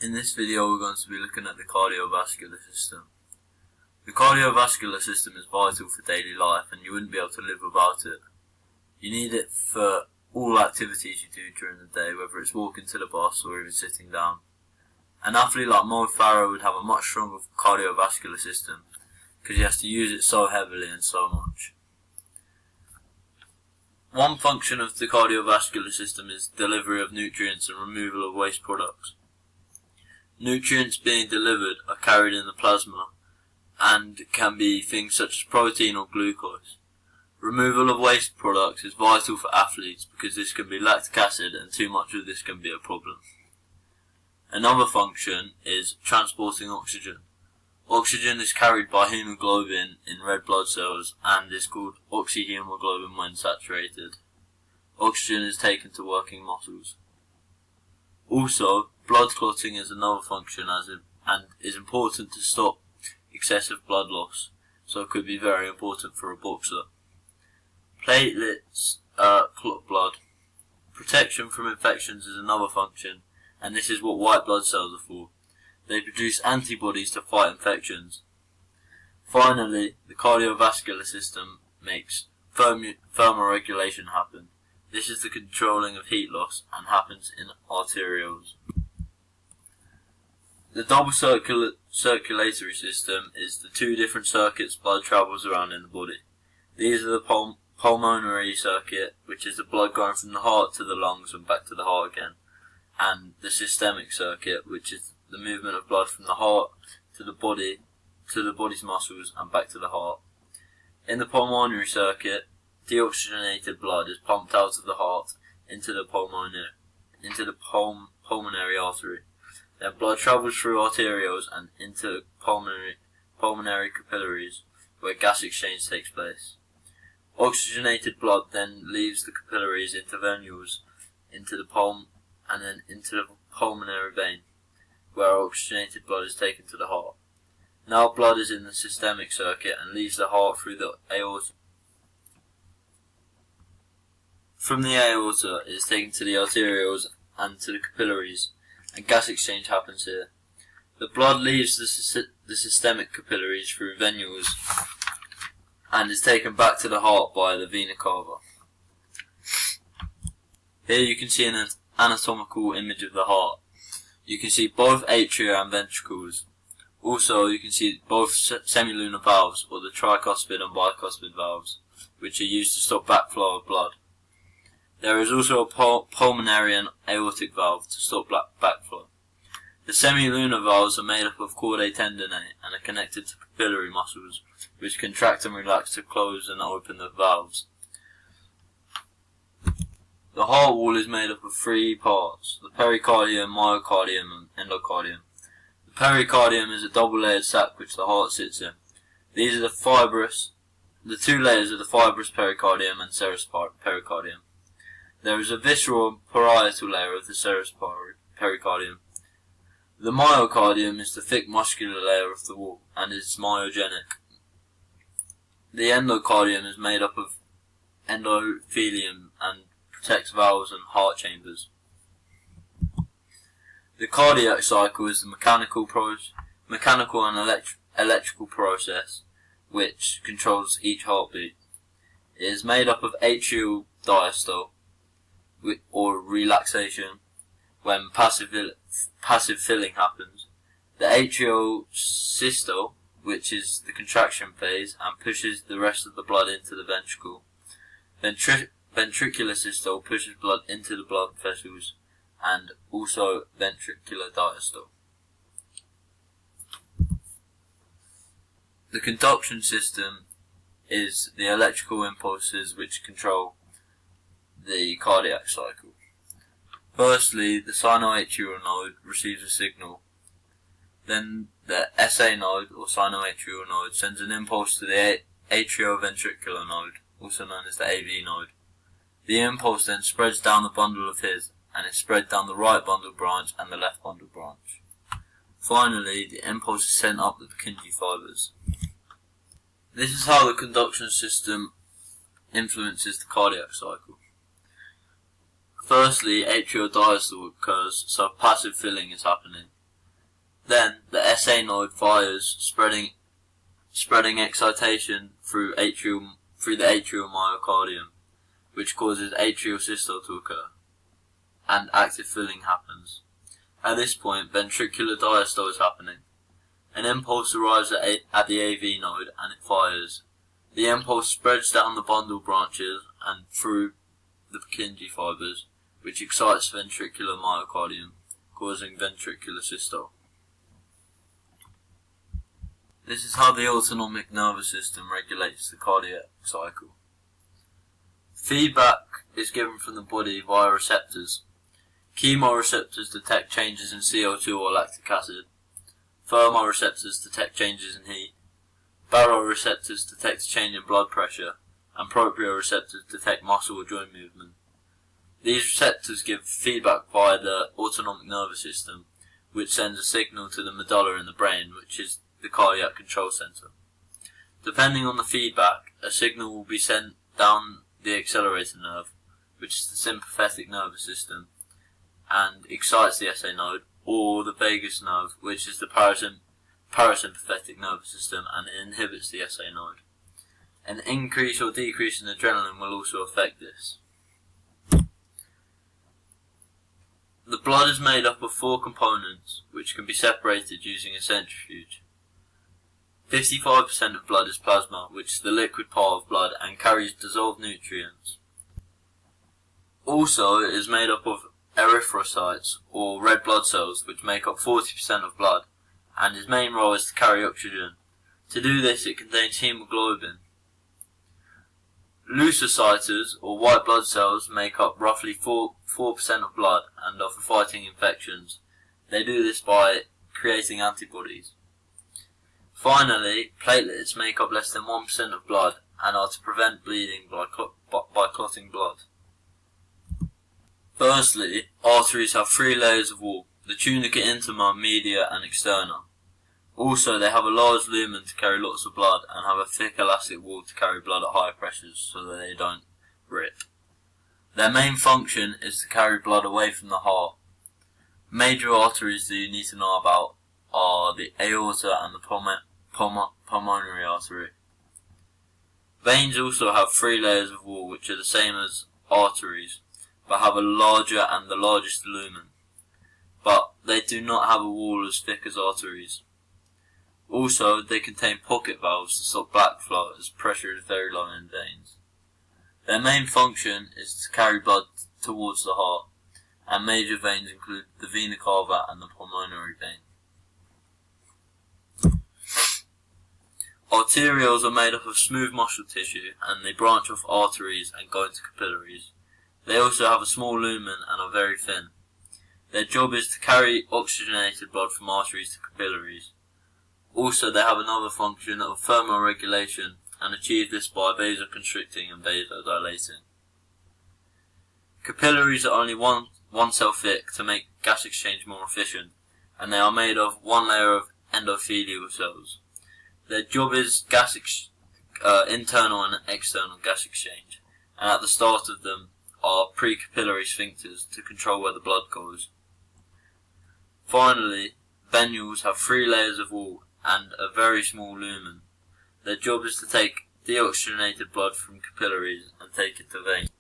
In this video we're going to be looking at the cardiovascular system. The cardiovascular system is vital for daily life and you wouldn't be able to live without it. You need it for all activities you do during the day, whether it's walking to the bus or even sitting down. An athlete like Mo Farah would have a much stronger cardiovascular system because he has to use it so heavily and so much. One function of the cardiovascular system is delivery of nutrients and removal of waste products. Nutrients being delivered are carried in the plasma and can be things such as protein or glucose. Removal of waste products is vital for athletes because this can be lactic acid and too much of this can be a problem. Another function is transporting oxygen. Oxygen is carried by hemoglobin in red blood cells and is called oxyhemoglobin when saturated. Oxygen is taken to working muscles. Also, blood clotting is another function and is important to stop excessive blood loss, so it could be very important for a boxer. Platelets clot blood. Protection from infections is another function, and this is what white blood cells are for. They produce antibodies to fight infections. Finally, the cardiovascular system makes thermoregulation happen. This is the controlling of heat loss and happens in arterioles. The double circulatory system is the two different circuits blood travels around in the body. These are the pulmonary circuit, which is the blood going from the heart to the lungs and back to the heart again, and the systemic circuit, which is the movement of blood from the heart to the body's muscles and back to the heart. In the pulmonary circuit, deoxygenated blood is pumped out of the heart into the pulmonary artery. Then blood travels through arterioles and into pulmonary capillaries, where gas exchange takes place. Oxygenated blood then leaves the capillaries into venules, into the and then into the pulmonary vein, where oxygenated blood is taken to the heart. Now blood is in the systemic circuit and leaves the heart through the aorta. From the aorta it is taken to the arterioles and to the capillaries, and gas exchange happens here. The blood leaves the systemic capillaries through venules and is taken back to the heart by the vena cava. Here you can see an anatomical image of the heart. You can see both atria and ventricles. Also, you can see both semilunar valves, or the tricuspid and bicuspid valves, which are used to stop backflow of blood. There is also a pulmonary and aortic valve to stop backflow. The semilunar valves are made up of chordae tendineae and are connected to capillary muscles, which contract and relax to close and open the valves. The heart wall is made up of three parts: the pericardium, myocardium, and endocardium. The pericardium is a double-layered sac which the heart sits in. These are the two layers of the fibrous pericardium and serous pericardium. There is a visceral and parietal layer of the serous pericardium. The myocardium is the thick muscular layer of the wall and is myogenic. The endocardium is made up of endothelium and protects valves and heart chambers. The cardiac cycle is the mechanical and electrical process which controls each heartbeat. It is made up of atrial diastole, or relaxation, when passive filling happens, the atrial systole, which is the contraction phase and pushes the rest of the blood into the ventricle. Ventricular systole pushes blood into the blood vessels, and also ventricular diastole. The conduction system is the electrical impulses which control the cardiac cycle. Firstly, the sinoatrial node receives a signal. Then the SA node, or sinoatrial node, sends an impulse to the atrioventricular node, also known as the AV node. The impulse then spreads down the bundle of his, and is spread down the right bundle branch and the left bundle branch. Finally, the impulse is sent up the Purkinje fibers. This is how the conduction system influences the cardiac cycle. Firstly, atrial diastole occurs, so passive filling is happening. Then the SA node fires, spreading excitation through the atrial myocardium, which causes atrial systole to occur, and active filling happens. At this point, ventricular diastole is happening. An impulse arrives at the AV node and it fires. The impulse spreads down the bundle branches and through the Purkinje fibers, which excites the ventricular myocardium, causing ventricular systole. This is how the autonomic nervous system regulates the cardiac cycle. Feedback is given from the body via receptors. Chemoreceptors detect changes in CO2 or lactic acid. Thermoreceptors detect changes in heat. Baroreceptors detect a change in blood pressure, and proprioceptors detect muscle or joint movement. These receptors give feedback via the autonomic nervous system, which sends a signal to the medulla in the brain, which is the cardiac control center. Depending on the feedback, a signal will be sent down the accelerator nerve, which is the sympathetic nervous system, and excites the SA node, or the vagus nerve, which is the parasympathetic nervous system, and it inhibits the SA node. An increase or decrease in adrenaline will also affect this. The blood is made up of 4 components, which can be separated using a centrifuge. 55% of blood is plasma, which is the liquid part of blood and carries dissolved nutrients. Also, it is made up of erythrocytes, or red blood cells, which make up 40% of blood, and its main role is to carry oxygen. To do this, it contains hemoglobin. Leukocytes, or white blood cells, make up roughly 4% of blood and are for fighting infections. They do this by creating antibodies. Finally, platelets make up less than 1% of blood and are to prevent bleeding by clotting blood. Firstly, arteries have 3 layers of wall, the tunica intima, media and externa. Also, they have a large lumen to carry lots of blood and have a thick elastic wall to carry blood at higher pressures so that they don't rip. Their main function is to carry blood away from the heart. Major arteries that you need to know about are the aorta and the pulmonary artery. Veins also have 3 layers of wall which are the same as arteries, but have a larger and the largest lumen, but they do not have a wall as thick as arteries. Also, they contain pocket valves to stop backflow as pressure is very low in veins. Their main function is to carry blood towards the heart, and major veins include the vena cava and the pulmonary vein. Arterioles are made up of smooth muscle tissue, and they branch off arteries and go into capillaries. They also have a small lumen and are very thin. Their job is to carry oxygenated blood from arteries to capillaries. Also, they have another function of thermoregulation and achieve this by vasoconstricting and vasodilating. Capillaries are only one cell thick to make gas exchange more efficient, and they are made of 1 layer of endothelial cells. Their job is internal and external gas exchange, and at the start of them are precapillary sphincters to control where the blood goes. Finally, venules have 3 layers of wall and a very small lumen. Their job is to take deoxygenated blood from capillaries and take it to veins.